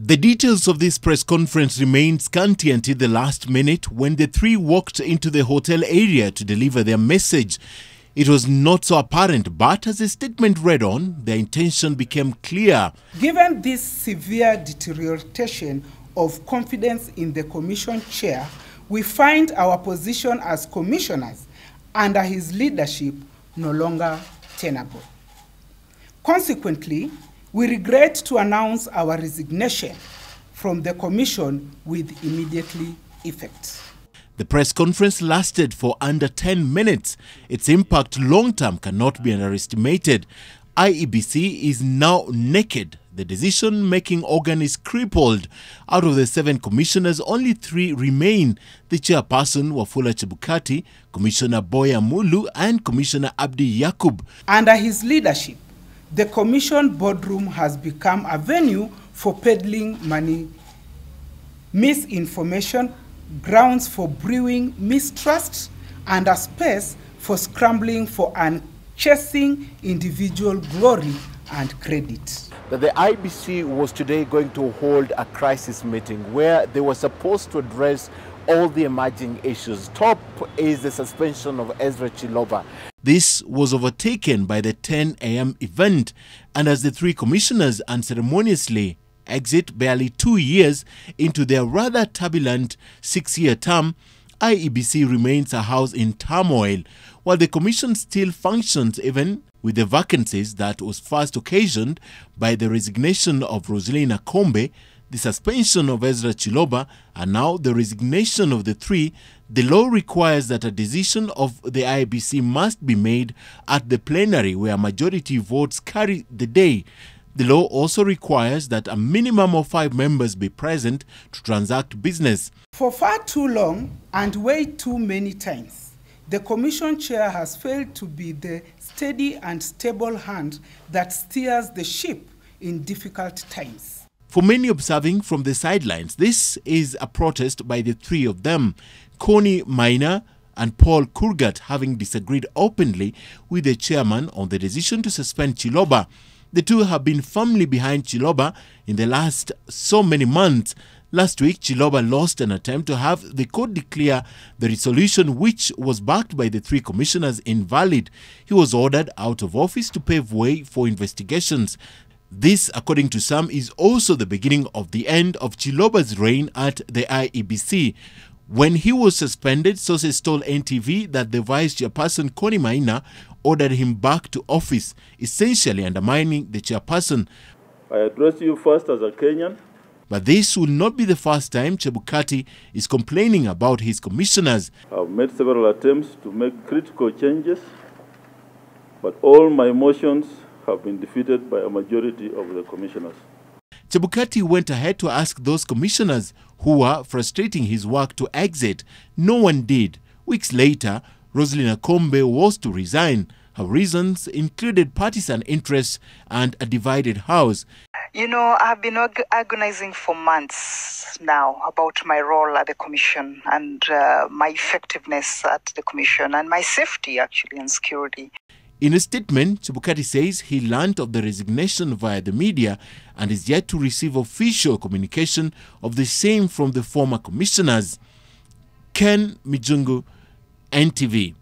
The details of this press conference remained scanty until the last minute when the three walked into the hotel area to deliver their message. It was not so apparent, but as the statement read on, their intention became clear. Given this severe deterioration of confidence in the Commission Chair, we find our position as Commissioners under his leadership no longer tenable. Consequently, we regret to announce our resignation from the Commission with immediate effect. The press conference lasted for under 10 minutes. Its impact long-term cannot be underestimated. IEBC is now naked. The decision-making organ is crippled. Out of the 7 commissioners, only 3 remain. The chairperson, Wafula Chebukati, Commissioner Boya Mulu, and Commissioner Abdi Yakub. Under his leadership, the Commission boardroom has become a venue for peddling money, misinformation, grounds for brewing mistrust, and a space for scrambling for and chasing individual glory and credit. That the IEBC was today going to hold a crisis meeting where they were supposed to address all the emerging issues. Top is the suspension of Ezra Chiloba. This was overtaken by the 10 a.m. event, and as the 3 commissioners unceremoniously exit barely 2 years into their rather turbulent 6-year term, IEBC remains a house in turmoil, while the commission still functions even with the vacancies that was first occasioned by the resignation of Rosalina Kombe, the suspension of Ezra Chiloba, and now the resignation of the 3. The law requires that a decision of the IEBC must be made at the plenary where majority votes carry the day. The law also requires that a minimum of 5 members be present to transact business. For far too long and way too many times, the Commission Chair has failed to be the steady and stable hand that steers the ship in difficult times. For many observing from the sidelines, this is a protest by the 3 of them, Connie Maina and Paul Kurgat, having disagreed openly with the chairman on the decision to suspend Chiloba. The 2 have been firmly behind Chiloba in the last so many months. Last week, Chiloba lost an attempt to have the court declare the resolution, which was backed by the 3 commissioners, invalid. He was ordered out of office to pave way for investigations. This, according to some, is also the beginning of the end of Chiloba's reign at the IEBC. When he was suspended, sources told NTV that the vice chairperson, Connie Maina, ordered him back to office, essentially undermining the chairperson. I address you first as a Kenyan. But this will not be the first time Chebukati is complaining about his commissioners. I've made several attempts to make critical changes, but all my motions have been defeated by a majority of the commissioners. Chebukati went ahead to ask those commissioners who were frustrating his work to exit. No one did. Weeks later, Rosalina Kombe was to resign. Her reasons included partisan interests and a divided house. You know, I've been agonizing for months now about my role at the Commission and my effectiveness at the Commission and my safety, actually, and security. In a statement, Chebukati says he learned of the resignation via the media and is yet to receive official communication of the same from the former commissioners. Ken Mijungu, NTV.